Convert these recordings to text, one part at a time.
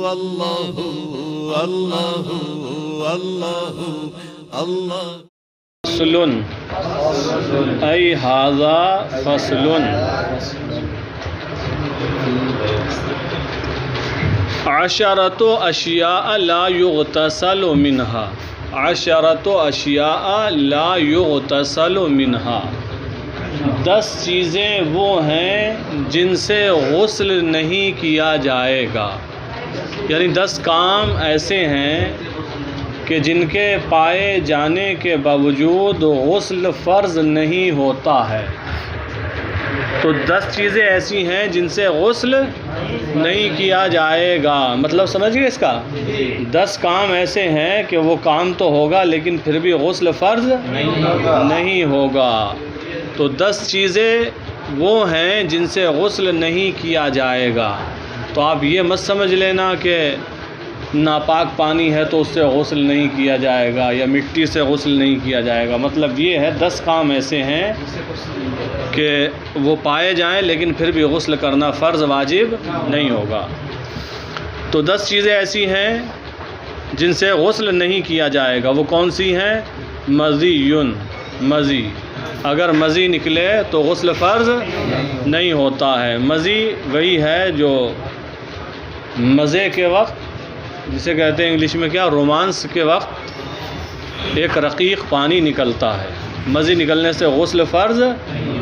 اللہ اللہ اللہ اللہ فصل ای ھذا فصل عشرۃ اشیاء لا یغتسل منها عشرۃ اشیاء لا یغتسل منها 10 چیزیں وہ ہیں جن سے غسل نہیں کیا جائے گا، یعنی 10 کام ایسے ہیں کہ جن کے پائے جانے کے باوجود غسل فرض نہیں ہوتا ہے۔ تو 10 چیزیں ایسی ہیں جن سے غسل نہیں کیا جائے گا، مطلب سمجھیے اس کا 10 کام ایسے ہیں کہ وہ کام تو ہوگا لیکن پھر بھی غسل فرض نہیں ہوگا۔ تو 10 چیزیں وہ ہیں جن سے غسل نہیں کیا جائے گا۔ تو آپ یہ مت سمجھ لینا کہ ناپاک پانی ہے تو اس سے غسل نہیں کیا جائے گا یا مٹی سے غسل نہیں کیا جائے گا، مطلب یہ ہے 10 کام ایسے ہیں کہ وہ پائے جائیں لیکن پھر بھی غسل کرنا فرض واجب نہیں ہوگا۔ تو 10 چیزیں ایسی ہیں جن سے غسل نہیں کیا جائے گا، وہ کون سی ہیں؟ مزیٌ، مزی، اگر مزی نکلے تو غسل فرض نہیں ہوتا ہے۔ مزی وہی ہے جو مزے کے وقت، جسے کہتے ہیں انگلش میں کیا، رومانس کے وقت ایک رقیق پانی نکلتا ہے، مزی نکلنے سے غسل فرض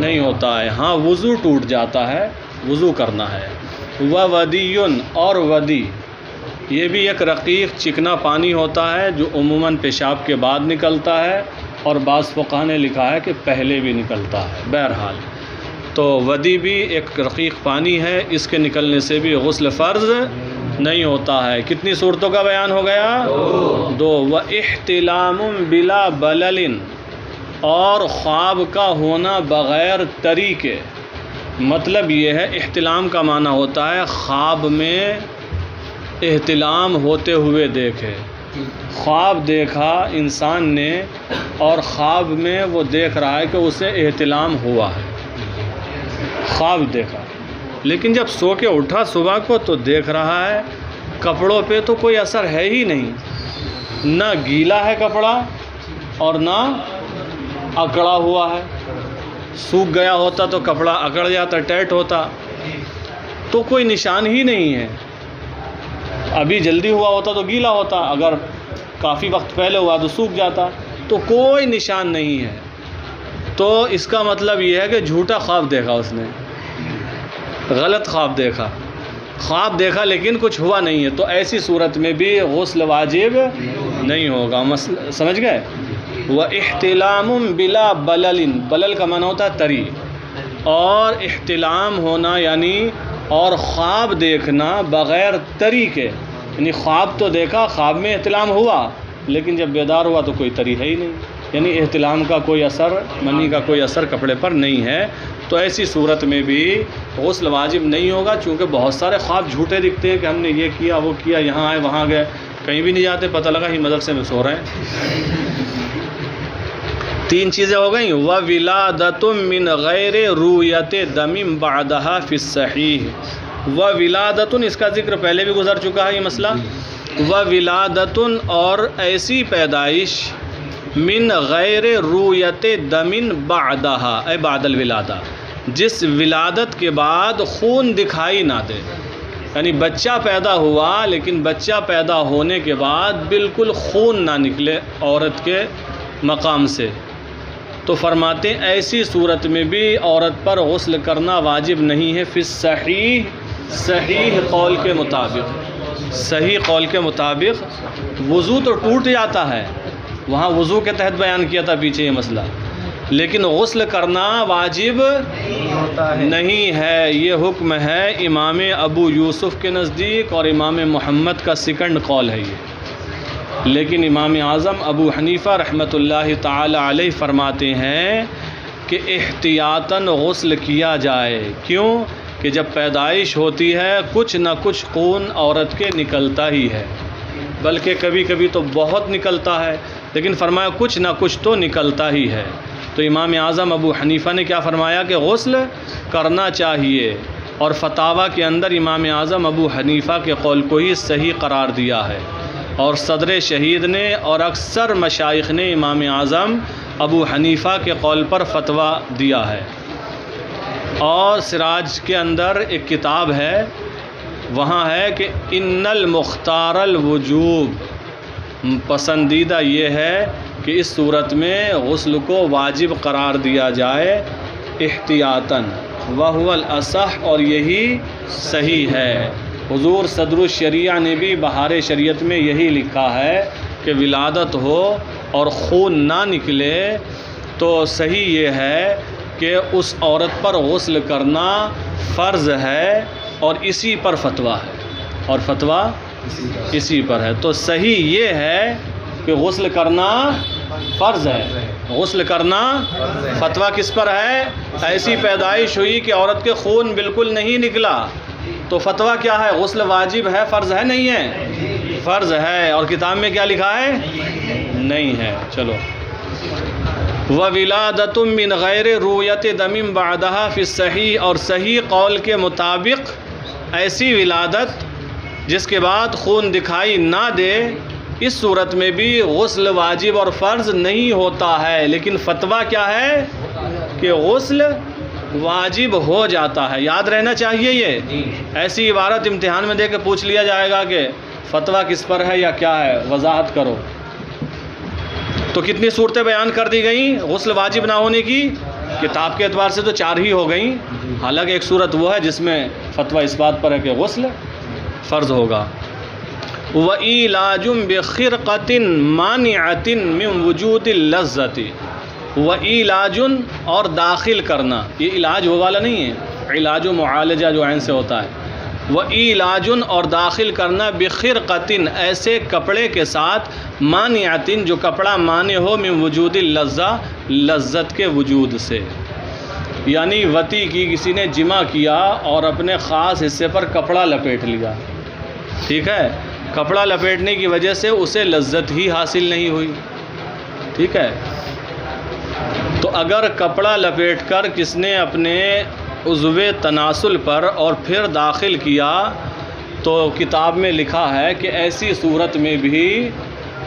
نہیں ہوتا ہے، ہاں وضو ٹوٹ جاتا ہے، وضو کرنا ہے۔ ودیٌ، اور ودی یہ بھی ایک رقیق چکنا پانی ہوتا ہے جو عموماً پیشاب کے بعد نکلتا ہے، اور بعض فقہاء نے لکھا ہے کہ پہلے بھی نکلتا ہے۔ بہرحال تو ودی بھی ایک رقیق پانی ہے، اس کے نکلنے سے بھی غسل فرض نہیں ہوتا ہے۔ کتنی صورتوں کا بیان ہو گیا؟ 2۔ وَاحْتِلَامٌ بِلَا بَلَلٍ، اور خواب کا ہونا بغیر تری کے، مطلب یہ ہے احتلام کا معنی ہوتا ہے خواب میں احتلام ہوتے ہوئے دیکھے۔ خواب دیکھا انسان نے اور خواب میں وہ دیکھ رہا ہے کہ اسے احتلام ہوا ہے، خواب دیکھا، لیکن جب سو کے اٹھا صبح کو تو دیکھ رہا ہے کپڑوں پہ تو کوئی اثر ہے ہی نہیں، نہ گیلا ہے کپڑا اور نہ اکڑا ہوا ہے۔ سوکھ گیا ہوتا تو کپڑا اکڑ جاتا، ٹائٹ ہوتا، تو کوئی نشان ہی نہیں ہے۔ ابھی جلدی ہوا ہوتا تو گیلا ہوتا، اگر کافی وقت پہلے ہوا تو سوکھ جاتا، تو کوئی نشان نہیں ہے۔ تو اس کا مطلب یہ ہے کہ جھوٹا خواب دیکھا اس نے، غلط خواب دیکھا، خواب دیکھا لیکن کچھ ہوا نہیں ہے، تو ایسی صورت میں بھی غسل واجب نہیں ہوگا۔ سمجھ گئے؟ وَاحْتِلَامٌ بِلَا بَلَلٍ، بلل کا معنی ہوتا ہے تری، اور احتلام ہونا یعنی اور خواب دیکھنا بغیر تری کے، یعنی خواب تو دیکھا، خواب میں احتلام ہوا لیکن جب بیدار ہوا تو کوئی تری ہے ہی نہیں، یعنی احتلام کا کوئی اثر، منی کا کوئی اثر کپڑے پر نہیں ہے۔ تو ایسی صورت میں بھی غسل واجب نہیں ہوگا، چونکہ بہت سارے خواب جھوٹے دکھتے ہیں کہ ہم نے یہ کیا وہ کیا، یہاں آئے وہاں گئے، کہیں بھی نہیں جاتے، پتہ لگا ہی مدرسے میں سو رہے ہیں۔ 3 چیزیں ہو گئیں۔ وَوِلَادَةٌ مِّن غَيْرِ رُؤْيَةِ دَمٍ بَعْدَهَا فِي الصَّحِيحِ، وَوِلَادَةٌ اس کا ذکر پہلے بھی گزر چکا ہے یہ مسئلہ۔ وَوِلَادَةٌ اور ایسی پیدائش، من غیر رؤیت دم بعدها اے بعد الولادہ، جس ولادت کے بعد خون دکھائی نہ دے، یعنی بچہ پیدا ہوا لیکن بچہ پیدا ہونے کے بعد بالکل خون نہ نکلے عورت کے مقام سے، تو فرماتے ہیں ایسی صورت میں بھی عورت پر غسل کرنا واجب نہیں ہے۔ فی الصحیح، صحیح قول کے مطابق، صحیح قول کے مطابق وضو تو ٹوٹ جاتا ہے، وہاں وضو کے تحت بیان کیا تھا پیچھے یہ مسئلہ، لیکن غسل کرنا واجب نہیں ہے۔ یہ حکم ہے امام ابو یوسف کے نزدیک اور امام محمد کا سیکنڈ قول ہے یہ، لیکن امام اعظم ابو حنیفہ رحمۃ اللہ تعالی علیہ فرماتے ہیں کہ احتیاطاً غسل کیا جائے۔ کیوں؟ کہ جب پیدائش ہوتی ہے کچھ نہ کچھ خون عورت کے نکلتا ہی ہے، بلکہ کبھی کبھی تو بہت نکلتا ہے، لیکن فرمایا کچھ نہ کچھ تو نکلتا ہی ہے۔ تو امام اعظم ابو حنیفہ نے کیا فرمایا کہ غسل کرنا چاہیے، اور فتاوی کے اندر امام اعظم ابو حنیفہ کے قول کو ہی صحیح قرار دیا ہے، اور صدر شہید نے اور اکثر مشائخ نے امام اعظم ابو حنیفہ کے قول پر فتویٰ دیا ہے۔ اور سراج کے اندر ایک کتاب ہے، وہاں ہے کہ ان المختار الوجوب، پسندیدہ یہ ہے کہ اس صورت میں غسل کو واجب قرار دیا جائے احتیاطاً، وہو الاصح، اور یہی صحیح ہے۔ حضور صدر الشریعہ نے بھی بہار شریعت میں یہی لکھا ہے کہ ولادت ہو اور خون نہ نکلے تو صحیح یہ ہے کہ اس عورت پر غسل کرنا فرض ہے، اور اسی پر فتویٰ ہے، اور فتویٰ اسی پر ہے۔ تو صحیح یہ ہے کہ غسل کرنا فرض ہے، غسل کرنا فتویٰ کس پر ہے؟ ایسی پیدائش ہوئی کہ عورت کے خون بالکل نہیں نکلا، تو فتویٰ کیا ہے؟ غسل واجب ہے، فرض ہے نہیں ہے؟ فرض ہے، اور کتاب میں کیا لکھا ہے؟ نہیں ہے۔ چلو، وَوِلَادَةٌ مِّن غَيْرِ رُؤْيَةِ دَمٍ بَعْدَهَا فِي الصَّحِيحِ، اور صحیح قول کے مطابق ایسی ولادت جس کے بعد خون دکھائی نہ دے، اس صورت میں بھی غسل واجب اور فرض نہیں ہوتا ہے، لیکن فتویٰ کیا ہے کہ غسل واجب ہو جاتا ہے۔ یاد رہنا چاہیے، یہ ایسی عبارت امتحان میں دے کے پوچھ لیا جائے گا کہ فتویٰ کس پر ہے یا کیا ہے، وضاحت کرو۔ تو کتنی صورتیں بیان کر دی گئیں غسل واجب نہ ہونے کی؟ کتاب کے اعتبار سے تو 4 ہی ہو گئیں، حالانکہ ایک صورت وہ ہے جس میں فتویٰ اس بات پر ہے کہ غسل فرض ہوگا۔ وَإِيلَاجٌ بِخِرْقَةٍ مَانِعَةٍ مِّن وُجُودِ اللَّذَّةِ، وَإِيلَاجٌ، اور داخل کرنا، یہ علاج وہ والا نہیں ہے، علاج و معالجہ جو عین سے ہوتا ہے۔ وَإِيلَاجٌ، اور داخل کرنا، بِخِرْقَةٍ، ایسے کپڑے کے ساتھ، مَانِعَةٍ، جو کپڑا مانع ہو، مِّن وُجُودِ اللَّذَّةِ، لذت کے وجود سے۔ یعنی وتی کی کسی نے جمع کیا اور اپنے خاص حصے پر کپڑا لپیٹ لیا، ٹھیک ہے، کپڑا لپیٹنے کی وجہ سے اسے لذت ہی حاصل نہیں ہوئی، ٹھیک ہے۔ تو اگر کپڑا لپیٹ کر کس نے اپنے عضو تناسل پر اور پھر داخل کیا، تو کتاب میں لکھا ہے کہ ایسی صورت میں بھی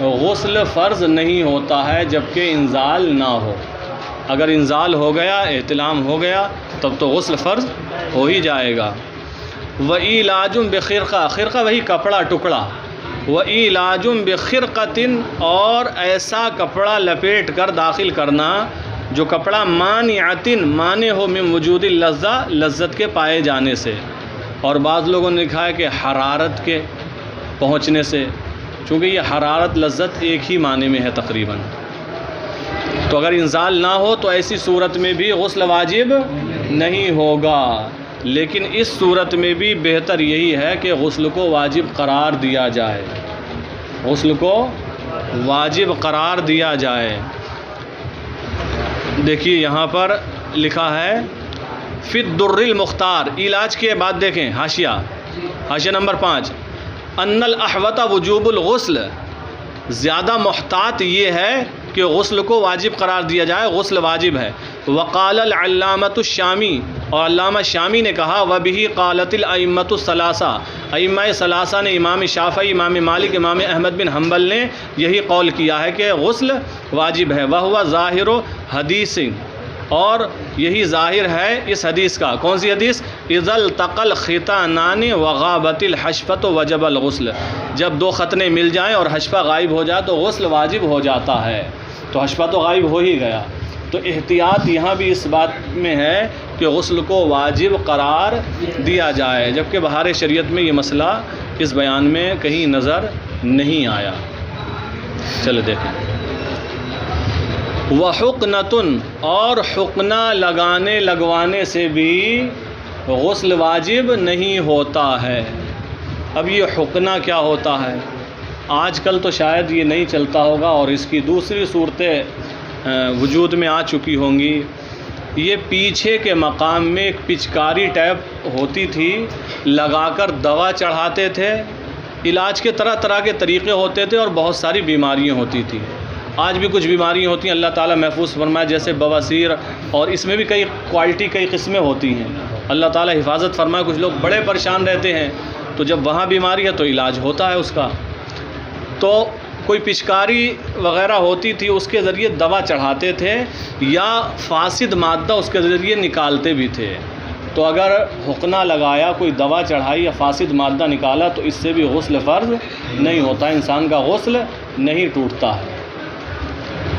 غسل فرض نہیں ہوتا ہے جبکہ انزال نہ ہو۔ اگر انزال ہو گیا، احتلام ہو گیا، تب تو غسل فرض ہو ہی جائے گا۔ وَإِيلَاجٌ بِخِرْقَةٍ، خرقہ وہی کپڑا، ٹکڑا۔ وَإِيلَاجٌ بِخِرْقَةٍ، اور ایسا کپڑا لپیٹ کر داخل کرنا جو کپڑا مانعۃ، مانع ہو، من وجود اللذہ، لذت کے پائے جانے سے۔ اور بعض لوگوں نے لکھا ہے کہ حرارت کے پہنچنے سے، چونکہ یہ حرارت لذت ایک ہی معنی میں ہے تقریباً۔ تو اگر انزال نہ ہو تو ایسی صورت میں بھی غسل واجب نہیں ہوگا، لیکن اس صورت میں بھی بہتر یہی ہے کہ غسل کو واجب قرار دیا جائے، غسل کو واجب قرار دیا جائے۔ دیکھیے یہاں پر لکھا ہے فی الدر المختار، علاج کے بعد دیکھیں حاشیہ نمبر 5، ان الاحوط وجوب الغسل، زیادہ محتاط یہ ہے کہ غسل کو واجب قرار دیا جائے، غسل واجب ہے۔ وقال العلامۃ الشامی، اور علامہ شامی نے کہا، وبہ قالت الائمۃ الثلاثہ، ائمہ ثلاثہ نے، امام شافعی، امام مالک، امام احمد بن حنبل نے یہی قول کیا ہے کہ غسل واجب ہے۔ وہو ظاہر حدیث، اور یہی ظاہر ہے اس حدیث کا۔ کون سی حدیث؟ اذا التقى الختانان وغابت الحشفۃ وجب الغسل، جب 2 ختنے مل جائیں اور حشفہ غائب ہو جائے تو غسل واجب ہو جاتا ہے۔ تو حشفہ تو غائب ہو ہی گیا، تو احتیاط یہاں بھی اس بات میں ہے کہ غسل کو واجب قرار دیا جائے، جبکہ بہار شریعت میں یہ مسئلہ اس بیان میں کہیں نظر نہیں آیا۔ چلے دیکھیں، وحقنۃ، اور حقنہ لگوانے سے بھی غسل واجب نہیں ہوتا ہے۔ اب یہ حقنہ کیا ہوتا ہے؟ آج کل تو شاید یہ نہیں چلتا ہوگا اور اس کی دوسری صورتیں وجود میں آ چکی ہوں گی۔ یہ پیچھے کے مقام میں ایک پچکاری ٹائپ ہوتی تھی، لگا کر دوا چڑھاتے تھے۔ علاج کے طرح طرح کے طریقے ہوتے تھے اور بہت ساری بیماریاں ہوتی تھیں۔ آج بھی کچھ بیماریاں ہوتی ہیں، اللہ تعالیٰ محفوظ فرمائے، جیسے بواسیر، اور اس میں بھی کئی کوالٹی، کئی قسمیں ہوتی ہیں۔ اللہ تعالیٰ حفاظت فرمائے. کچھ لوگ بڑے پریشان رہتے ہیں، تو جب وہاں بیماری ہے تو علاج ہوتا ہے اس کا. تو کوئی پچکاری وغیرہ ہوتی تھی، اس کے ذریعے دوا چڑھاتے تھے یا فاسد مادہ اس کے ذریعے نکالتے بھی تھے. تو اگر حقنہ لگایا، کوئی دوا چڑھائی یا فاسد مادہ نکالا تو اس سے بھی غسل فرض نہیں ہوتا، انسان کا غسل نہیں ٹوٹتا ہے.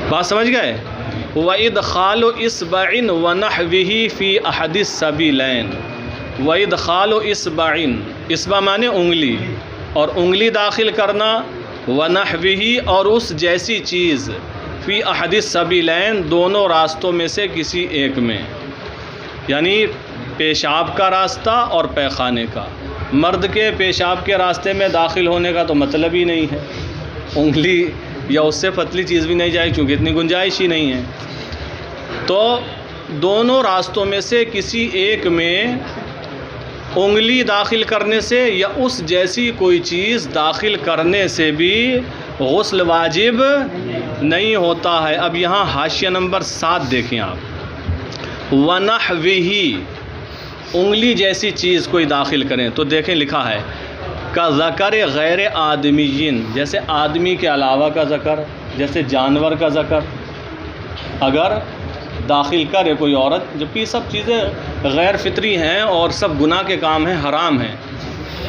بات سمجھ گئے؟ وَإِدْخَالُ إِصْبَعٍ وَنَحْوِهِ فِي أَحَدِ السَّبِيلَيْنِ. وَإِدْخَالُ إِصْبَعٍ، اصبع مانے انگلی، اور انگلی داخل کرنا، وَنَحْوِهِ اور اس جیسی چیز، فی احد السبیلین دونوں راستوں میں سے کسی ایک میں، یعنی پیشاب کا راستہ اور پیخانے کا. مرد کے پیشاب کے راستے میں داخل ہونے کا تو مطلب ہی نہیں ہے، انگلی یا اس سے پتلی چیز بھی نہیں جائے کیونکہ اتنی گنجائش ہی نہیں ہے. تو دونوں راستوں میں سے کسی ایک میں انگلی داخل کرنے سے یا اس جیسی کوئی چیز داخل کرنے سے بھی غسل واجب نہیں ہوتا ہے. اب یہاں حاشیہ نمبر 7 دیکھیں آپ. وَنَحْوِهِ انگلی جیسی چیز کوئی داخل کریں تو دیکھیں لکھا ہے کا ذکر غیر آدمیین، جیسے آدمی کے علاوہ کا ذکر، جیسے جانور کا ذکر اگر داخل کرے کوئی عورت، جبکہ سب چیزیں غیر فطری ہیں اور سب گناہ کے کام ہیں، حرام ہیں.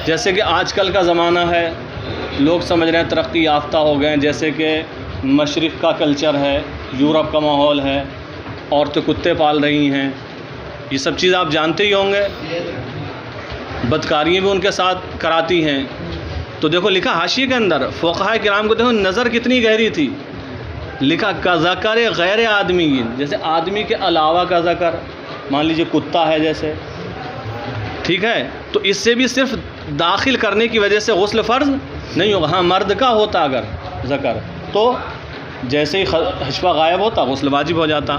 جیسے کہ آج کل کا زمانہ ہے، لوگ سمجھ رہے ہیں ترقی یافتہ ہو گئے ہیں، جیسے کہ مشرق کا کلچر ہے، یورپ کا ماحول ہے، عورتیں کتے پال رہی ہیں، یہ سب چیز آپ جانتے ہی ہوں گے. بدکاریاں بھی ان کے ساتھ کراتی ہیں. تو دیکھو لکھا حاشیے کے اندر، فقہاء کرام کو دیکھو نظر کتنی گہری تھی. لکھا کا ذکر غیر آدمیین، جیسے آدمی کے علاوہ کا ذکر، مان لیجئے کتا ہے جیسے، ٹھیک ہے، تو اس سے بھی صرف داخل کرنے کی وجہ سے غسل فرض نہیں ہوگا. ہاں مرد کا ہوتا اگر ذکر تو جیسے ہی حشفہ غائب ہوتا غسل واجب ہو جاتا.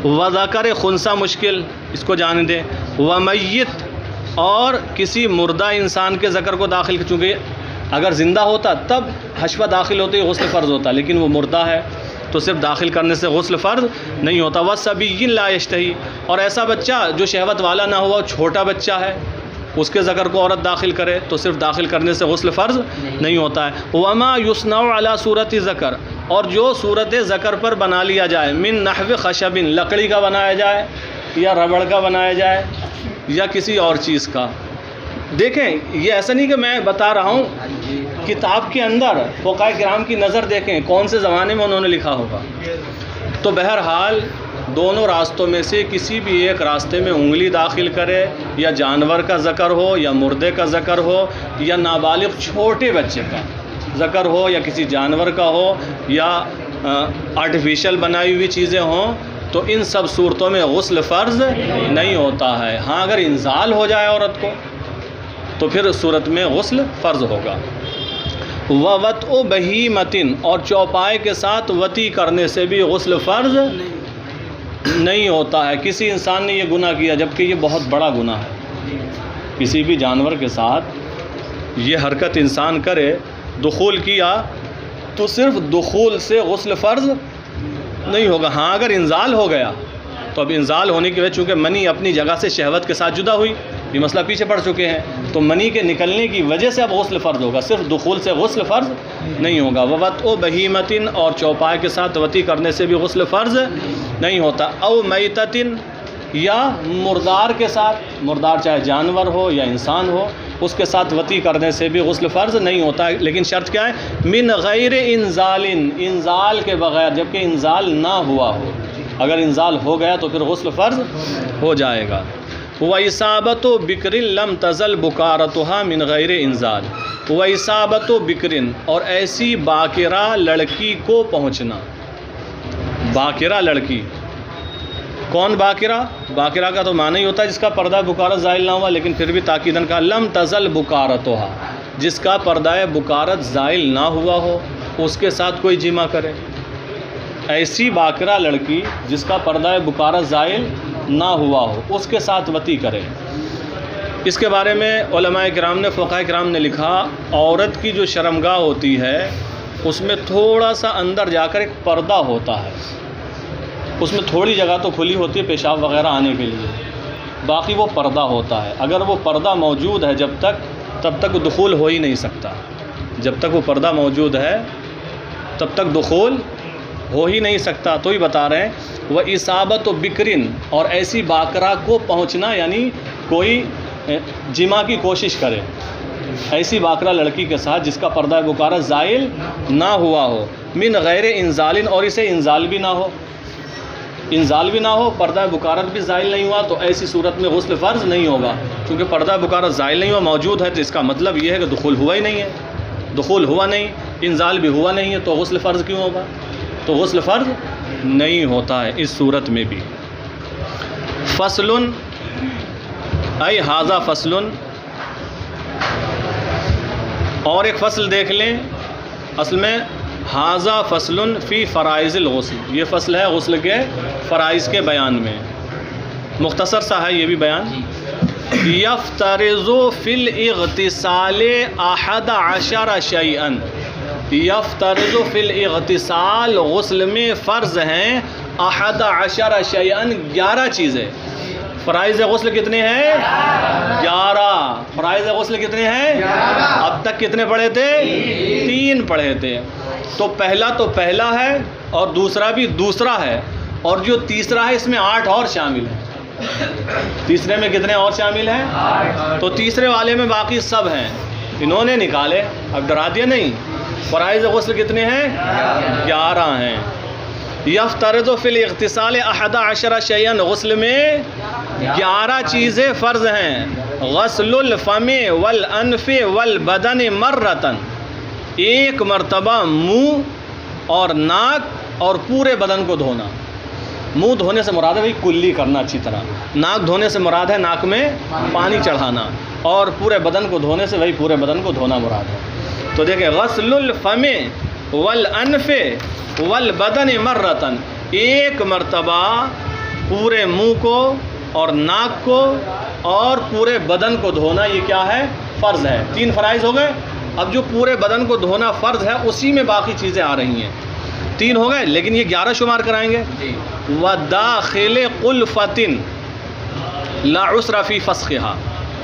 وذکر خنثی مشکل، اس کو جانے دیں. ومیت اور کسی مردہ انسان کے ذکر کو داخل، چونکہ اگر زندہ ہوتا تب حشفہ داخل ہوتے ہی غسل فرض ہوتا، لیکن وہ مردہ ہے تو صرف داخل کرنے سے غسل فرض نہیں ہوتا. وصبی لا یشتہی اور ایسا بچہ جو شہوت والا نہ ہوا، چھوٹا بچہ ہے، اس کے ذکر کو عورت داخل کرے تو صرف داخل کرنے سے غسل فرض نہیں ہوتا ہے. وما یصنع علی صورت ذکر اور جو صورت ذکر پر بنا لیا جائے، من نحو خشب، لکڑی کا بنایا جائے یا ربڑ کا بنایا جائے یا کسی اور چیز کا. دیکھیں یہ ایسا نہیں کہ میں بتا رہا ہوں، کتاب کے اندر فقہاء کرام کی نظر دیکھیں کون سے زمانے میں انہوں نے لکھا ہوگا. تو بہرحال دونوں راستوں میں سے کسی بھی ایک راستے میں انگلی داخل کرے، یا جانور کا ذکر ہو یا مردے کا ذکر ہو یا نابالغ چھوٹے بچے کا ذکر ہو یا کسی جانور کا ہو یا آرٹیفیشل بنائی ہوئی چیزیں ہوں، تو ان سب صورتوں میں غسل فرض نہیں ہوتا ہے. ہاں اگر انزال ہو جائے عورت کو تو پھر اس صورت میں غسل فرض ہوگا. وَوَطْءُ بَہِیمَةٍ اور چوپائے کے ساتھ وطی کرنے سے بھی غسل فرض نہیں ہوتا ہے. کسی انسان نے یہ گناہ کیا جبکہ یہ بہت بڑا گناہ ہے، کسی بھی جانور کے ساتھ یہ حرکت انسان کرے، دخول کیا تو صرف دخول سے غسل فرض نہیں ہوگا. ہاں اگر انزال ہو گیا تو اب انزال ہونے کی وجہ چونکہ منی اپنی جگہ سے شہوت کے ساتھ جدا ہوئی، یہ مسئلہ پیچھے پڑ چکے ہیں، تو منی کے نکلنے کی وجہ سے اب غسل فرض ہوگا، صرف دخول سے غسل فرض نہیں ہوگا. وَوَطْءُ بَہِیمَةٍ اور چوپائے کے ساتھ وطی کرنے سے بھی غسل فرض نہیں ہوتا. او میتۃ یا مردار کے ساتھ، مردار چاہے جانور ہو یا انسان ہو، اس کے ساتھ وطی کرنے سے بھی غسل فرض نہیں ہوتا ہے. لیکن شرط کیا ہے؟ من غیر انزال، انزال کے بغیر، جبکہ انزال نہ ہوا ہو. اگر انزال ہو گیا تو پھر غسل فرض ہو جائے گا. وَإِصَابَةُ بِكْرٍ لَمْ تَزَلْ بُكَارَتُهَا مِنْ غَيْرِ انزال. وَإِصَابَةُ بِكْرٍ اور ایسی باکرہ لڑکی کو پہنچنا. باکرہ لڑکی، کون باکرہ؟ باکرہ کا تو معنی ہی ہوتا ہے جس کا پردہ بکارت زائل نہ ہوا، لیکن پھر بھی تاکیداً کہا لم تزل بکارتها، جس کا پردہ بکارت زائل نہ ہوا ہو اس کے ساتھ کوئی جمع کرے. ایسی باکرہ لڑکی جس کا پردہ بکارت زائل نہ ہوا ہو اس کے ساتھ وطی کرے. اس کے بارے میں علماء کرام نے، فقہاء کرام نے لکھا، عورت کی جو شرمگاہ ہوتی ہے اس میں تھوڑا سا اندر جا کر ایک پردہ ہوتا ہے، اس میں تھوڑی جگہ تو کھلی ہوتی ہے پیشاب وغیرہ آنے کے لیے، باقی وہ پردہ ہوتا ہے. اگر وہ پردہ موجود ہے جب تک، تب تک دخول ہو ہی نہیں سکتا. جب تک وہ پردہ موجود ہے تب تک دخول ہو ہی نہیں سکتا. تو ہی بتا رہے ہیں وہ اصابت و بکرن، اور ایسی باکرا کو پہنچنا، یعنی کوئی جمع کی کوشش کرے، ایسی باکرا لڑکی کے ساتھ جس کا پردہ بکارت زائل نہ ہوا ہو، من غیر انزال، اور اسے انزال بھی نہ ہو، انزال بھی نہ ہو، پردہ بکارت بھی زائل نہیں ہوا، تو ایسی صورت میں غسل فرض نہیں ہوگا. کیونکہ پردہ بکارت زائل نہیں ہوا، موجود ہے، تو اس کا مطلب یہ ہے کہ دخول ہوا ہی نہیں ہے. دخول ہوا نہیں، انزال بھی ہوا نہیں ہے، تو غسل فرض کیوں ہوگا؟ تو غسل فرض نہیں ہوتا ہے اس صورت میں بھی. فصل ای ھذا فصل، اور ایک فصل دیکھ لیں. اصل میں ھذا فصل فی فرائض الغسل، یہ فصل ہے غسل کے فرائض کے بیان میں. مختصر سا ہے یہ بھی بیان. یفترض فی الاغتسال 11 شیئا، یفترض فی الاغتسال، غسل میں فرض ہیں 11 شیئا، 11 چیزیں. فرائض غسل کتنے ہیں؟ 11. فرائض غسل کتنے ہیں؟ اب تک کتنے پڑھے تھے؟ 3 پڑھے تھے. تو پہلا ہے، اور دوسرا بھی دوسرا ہے، اور جو تیسرا ہے اس میں 8 اور شامل ہیں. تیسرے میں کتنے اور شامل ہیں؟ تو تیسرے والے میں باقی سب ہیں، انہوں نے نکالے، اب ڈرا دیا نہیں. فرائض غسل کتنے ہیں؟ 11 ہیں. یفترض فی الاغتسال 11 شیئا، غسل میں 11 چیزیں فرض ہیں. غسل الفم والانف والبدن مرتن، ایک مرتبہ منہ اور ناک اور پورے بدن کو دھونا. منہ دھونے سے مراد ہے بھائی کلی کرنا اچھی طرح، ناک دھونے سے مراد ہے ناک میں پانی چڑھانا، اور پورے بدن کو دھونے سے بھائی پورے بدن کو دھونا مراد ہے. تو دیکھیں غسل الفم والانف والبدن مرتن، ایک مرتبہ پورے منہ کو اور ناک کو اور پورے بدن کو دھونا، یہ کیا ہے؟ فرض ہے. 3 فرائض ہو گئے. اب جو پورے بدن کو دھونا فرض ہے اسی میں باقی چیزیں آ رہی ہیں. 3 ہو گئے، لیکن یہ 11 شمار کرائیں گے. وَدَاخِلِ قُلْفَةٍ لَا عُسْرَ فِي فَسْخِهَا،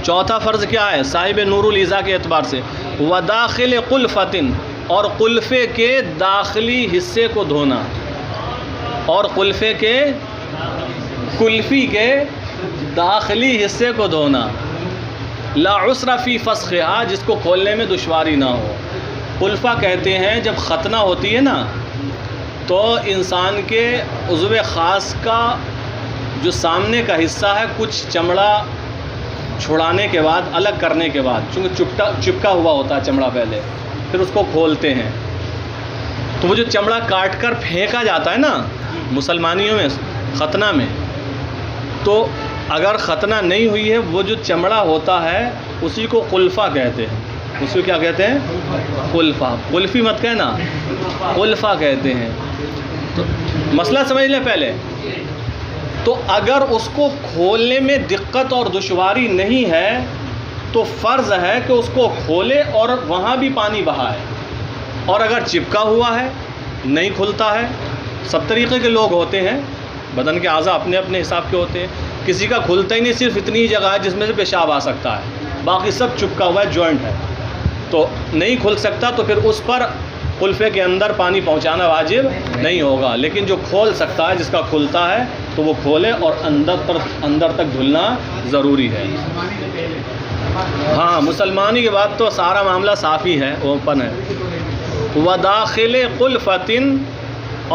چوتھا فرض کیا ہے صاحب نور الایضاح کے اعتبار سے؟ وَدَاخِلِ قُلْفَةٍ، اور قلفے کے داخلی حصے کو دھونا، اور قلفے کے کلفی کے داخلی حصے کو دھونا. لا عسر فی فسخها، جس کو کھولنے میں دشواری نہ ہو. قلفہ کہتے ہیں جب ختنہ ہوتی ہے نا، تو انسان کے عضو خاص کا جو سامنے کا حصہ ہے کچھ چمڑا چھڑانے کے بعد، الگ کرنے کے بعد، چونکہ چپکا ہوا ہوتا ہے چمڑا پہلے، پھر اس کو کھولتے ہیں، تو وہ جو چمڑا کاٹ کر پھینکا جاتا ہے نا مسلمانیوں میں ختنہ میں، تو اگر ختنہ نہیں ہوئی ہے وہ جو چمڑا ہوتا ہے اسی کو قلفہ کہتے ہیں. اس کو کیا کہتے ہیں؟ قلفہ. قلفی مت کہنا، قلفہ کہتے ہیں. تو مسئلہ سمجھ لیں پہلے. تو اگر اس کو کھولنے میں دقت اور دشواری نہیں ہے تو فرض ہے کہ اس کو کھولے اور وہاں بھی پانی بہائے. اور اگر چپکا ہوا ہے، نہیں کھلتا ہے، سب طریقے کے لوگ ہوتے ہیں، بدن کے اعضاء اپنے اپنے حساب کے ہوتے ہیں. کسی کا کھلتا ہی نہیں، صرف اتنی ہی جگہ ہے جس میں سے پیشاب آ سکتا ہے، باقی سب چپکا ہوا ہے، جوائنٹ ہے، تو نہیں کھل سکتا، تو پھر اس پر قلفے کے اندر پانی پہنچانا واجب نہیں ہوگا. لیکن جو کھول سکتا ہے، جس کا کھلتا ہے، تو وہ کھولے اور اندر تک دھلنا ضروری ہے. ہاں، مسلمانی کے بعد تو سارا معاملہ صاف ہی ہے، اوپن ہے. وَدَاخِلِ قُلْفَةٍ،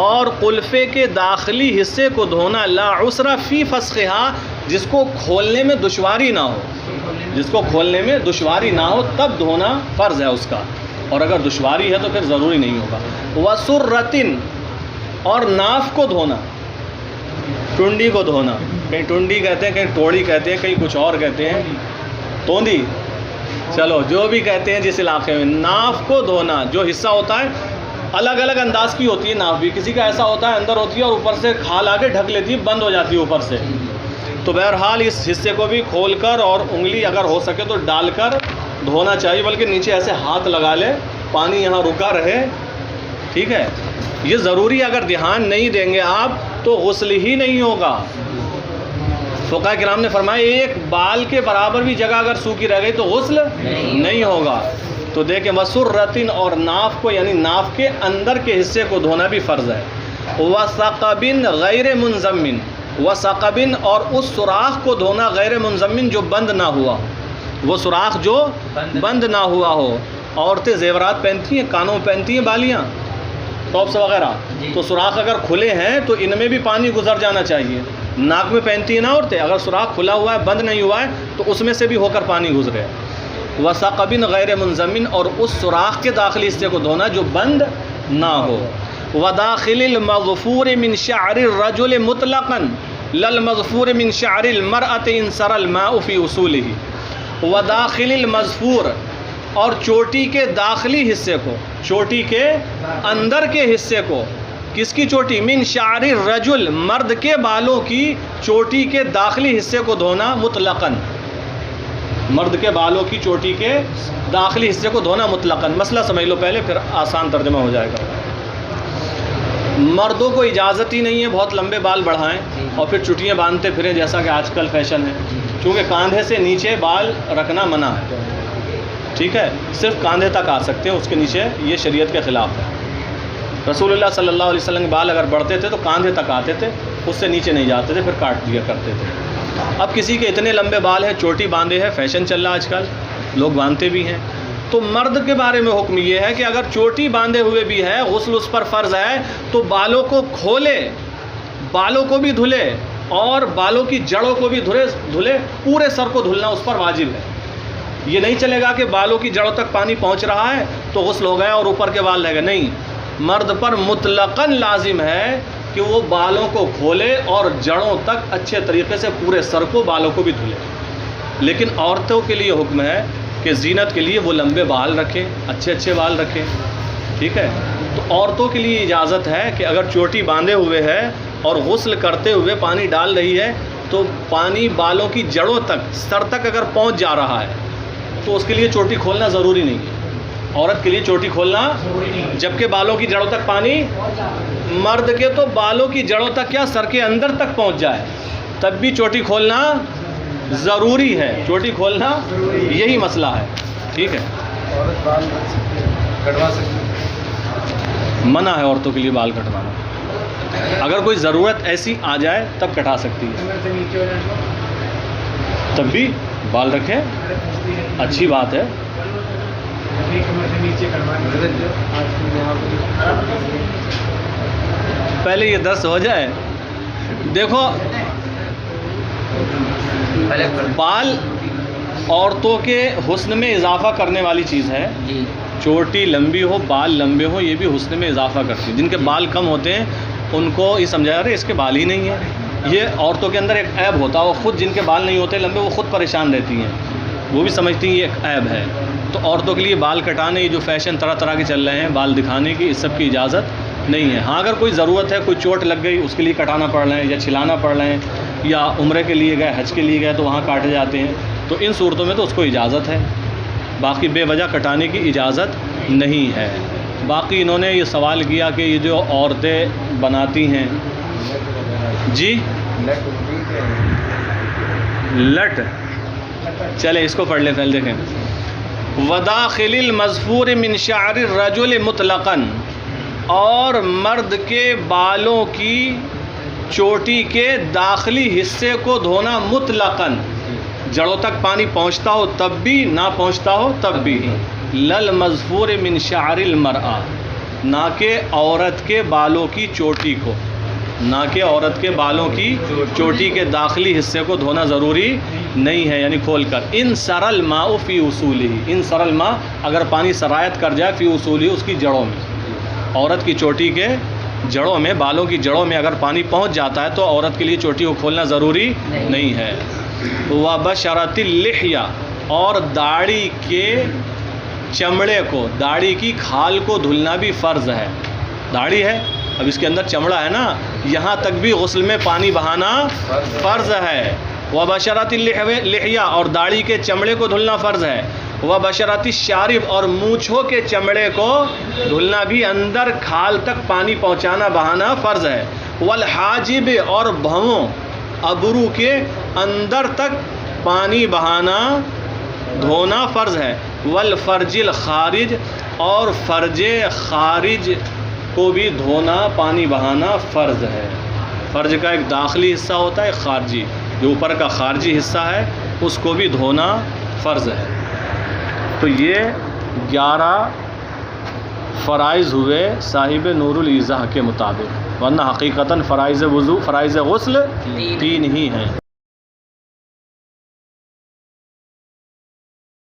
اور قلفے کے داخلی حصے کو دھونا، لا عسر فی فسخها، جس کو کھولنے میں دشواری نہ ہو، جس کو کھولنے میں دشواری نہ ہو تب دھونا فرض ہے اس کا، اور اگر دشواری ہے تو پھر ضروری نہیں ہوگا. وَسُرَّةٍ، اور ناف کو دھونا، ٹنڈی کو دھونا، کہیں ٹنڈی کہتے ہیں، کہیں ٹوڑی کہتے ہیں، کہیں کچھ اور کہتے ہیں، توندی، چلو جو بھی کہتے ہیں جس علاقے میں. ناف کو دھونا، جو حصہ ہوتا ہے الگ الگ انداز کی ہوتی ہے ناف بھی، کسی کا ایسا ہوتا ہے اندر ہوتی ہے اور اوپر سے کھال آ کے ڈھک لیتی ہے، بند ہو جاتی ہے اوپر سے. تو بہرحال اس حصے کو بھی کھول کر اور انگلی اگر ہو سکے تو ڈال کر دھونا چاہیے، بلکہ نیچے ایسے ہاتھ لگا لے، پانی یہاں رکا رہے. ٹھیک ہے، یہ ضروری، اگر دھیان نہیں دیں گے آپ تو غسل ہی نہیں ہوگا. فقہاء کرام نے فرمایا ایک بال کے برابر بھی جگہ اگر سوکھی رہ گئی تو غسل نہیں ہوگا. تو دیکھیں وسرتن اور ناف کو یعنی ناف کے اندر کے حصے کو دھونا بھی فرض ہے. وثقبن غیر منضمن، وثقبن اور اس سوراخ کو دھونا غیر منضمن جو بند نہ ہوا، وہ سوراخ جو بند نہ ہوا ہو. عورتیں زیورات پہنتی ہیں، کانوں میں پہنتی ہیں بالیاں، ٹاپس وغیرہ، تو سوراخ اگر کھلے ہیں تو ان میں بھی پانی گزر جانا چاہیے. ناک میں پہنتی ہیں نا عورتیں، اگر سوراخ کھلا ہوا ہے بند نہیں ہوا ہے تو اس میں سے بھی ہو کر پانی گزرے. وثقبن غیر منضمن اور اس سوراخ کے داخلی حصے کو دھونا جو بند نہ ہو. وداخل المظفور من شعر الرجل مطلقا للمظفور من شعر المرأة ان سر الماء في اصوله. وداخل المظفور اور چوٹی کے داخلی حصے کو، چوٹی کے اندر کے حصے کو، کس کی چوٹی؟ من شعر الرجل مرد کے بالوں کی چوٹی کے داخلی حصے کو دھونا مطلقاً، مرد کے بالوں کی چوٹی کے داخلی حصے کو دھونا مطلقاً. مسئلہ سمجھ لو پہلے پھر آسان ترجمہ ہو جائے گا. مردوں کو اجازت ہی نہیں ہے بہت لمبے بال بڑھائیں اور پھر چٹیاں باندھتے پھریں جیسا کہ آج کل فیشن ہے، کیونکہ کاندھے سے نیچے بال رکھنا منع ہے. ٹھیک ہے، صرف کاندھے تک آ سکتے ہیں، اس کے نیچے یہ شریعت کے خلاف ہے. رسول اللہ صلی اللہ علیہ وسلم کے بال اگر بڑھتے تھے تو کاندھے تک آتے تھے، اس سے نیچے نہیں جاتے تھے، پھر کاٹ دیا کرتے تھے. اب کسی کے اتنے لمبے بال ہیں، چوٹی باندھے ہے، فیشن چل رہا آج کل، لوگ باندھتے بھی ہیں. تو مرد کے بارے میں حکم یہ ہے کہ اگر چوٹی باندھے ہوئے بھی ہے، غسل اس پر فرض ہے، تو بالوں کو کھولے، بالوں کو بھی دھلے اور بالوں کی جڑوں کو بھی دھلے، پورے سر کو دھلنا اس پر واجب ہے. یہ نہیں چلے گا کہ بالوں کی جڑوں تک پانی پہنچ رہا ہے تو غسل ہو گیا اور اوپر کے بال رہ گئے. نہیں، مرد پر مطلقاً لازم ہے کہ وہ بالوں کو کھولے اور جڑوں تک اچھے طریقے سے پورے سر کو، بالوں کو بھی دھلے. لیکن عورتوں کے لیے حکم ہے کہ زینت کے لیے وہ لمبے بال رکھیں، اچھے اچھے بال رکھیں. ٹھیک ہے، تو عورتوں کے لیے اجازت ہے کہ اگر چوٹی باندھے ہوئے ہے اور غسل کرتے ہوئے پانی ڈال رہی ہے تو پانی بالوں کی جڑوں تک، سر تک اگر پہنچ جا رہا ہے تو اس کے لیے چوٹی کھولنا ضروری نہیں ہے. عورت کے لیے چوٹی کھولنا، جبکہ بالوں کی جڑوں تک پانی، مرد کے تو بالوں کی جڑوں تک کیا سر کے اندر تک پہنچ جائے تب بھی چوٹی کھولنا ضروری ہے. چوٹی کھولنا یہی مسئلہ ہے. ٹھیک ہے، عورت بال کٹوا سکتی، منع ہے عورتوں کے لیے بال کٹوانا. اگر کوئی ضرورت ایسی آ جائے تب کٹا سکتی ہے، تب بھی بال رکھیں، اچھی بات ہے. پہلے یہ درس ہو جائے. دیکھو، بال عورتوں کے حسن میں اضافہ کرنے والی چیز ہے. چوٹی لمبی ہو، بال لمبے ہو، یہ بھی حسن میں اضافہ کرتی ہے. جن کے بال کم ہوتے ہیں ان کو یہ سمجھا جا رہا ہے اس کے بال ہی نہیں ہیں. یہ عورتوں کے اندر ایک عیب ہوتا ہے، وہ خود جن کے بال نہیں ہوتے لمبے وہ خود پریشان رہتی ہیں، وہ بھی سمجھتی ہیں یہ ایک عیب ہے. تو عورتوں کے لیے بال کٹانے، یہ جو فیشن طرح طرح کے چل رہے ہیں بال دکھانے کی، اس سب کی اجازت نہیں ہے. ہاں اگر کوئی ضرورت ہے، کوئی چوٹ لگ گئی اس کے لیے کٹانا پڑ رہے ہیں یا چھلانا پڑ رہے ہیں، یا عمرے کے لیے گئے، حج کے لیے گئے تو وہاں کاٹے جاتے ہیں، تو ان صورتوں میں تو اس کو اجازت ہے. باقی بے وجہ کٹانے کی اجازت نہیں ہے. باقی انہوں نے یہ سوال کیا کہ یہ جو عورتیں بناتی ہیں، جی لٹ، چلے اس کو پڑھ لیں پہلے. دیکھیں، وداخل المظفور من شعر الرجل مطلقاً، اور مرد کے بالوں کی چوٹی کے داخلی حصے کو دھونا مطلقاً، جڑوں تک پانی پہنچتا ہو تب بھی، نہ پہنچتا ہو تب بھی. للمظفور من شعر المرأة، نہ کہ عورت کے بالوں کی چوٹی کو، نہ کہ عورت کے بالوں کی چوٹی کے داخلی حصے کو دھونا ضروری نہیں ہے، یعنی کھول کر. ان سر الماء فی اصولہ، ان سر الماء اگر پانی سرایت کر جائے، فی اصولہ اس کی جڑوں میں، عورت کی چوٹی کے جڑوں میں، بالوں کی جڑوں میں اگر پانی پہنچ جاتا ہے تو عورت کے لیے چوٹی کو کھولنا ضروری نہیں ہے. وبشرۃ اللحیہ، اور داڑھی کے چمڑے کو، داڑھی کی کھال کو دھلنا بھی فرض ہے. داڑھی ہے، اب اس کے اندر چمڑا ہے نا، یہاں تک بھی غسل میں پانی بہانا فرض ہے. وبشرۃ اللحیہ، اور داڑھی کے چمڑے کو دھلنا فرض ہے. وبشرۃ الشارب، اور مونچھوں کے چمڑے کو دھلنا بھی، اندر کھال تک پانی پہنچانا بہانا فرض ہے. والحاجب، اور بھووں، ابرو کے اندر تک پانی بہانا دھونا فرض ہے، والفرج الخارج، اور فرج خارج کو بھی دھونا پانی بہانا فرض ہے۔ فرج کا ایک داخلی حصہ ہوتا ہے، ایک خارجی، جو اوپر کا خارجی حصہ ہے اس کو بھی دھونا فرض ہے۔ تو یہ 11 فرائض ہوئے صاحب نور الایضاح کے مطابق، ورنہ حقیقتاً فرائض وضو، فرائض غسل 3 ہی ہیں۔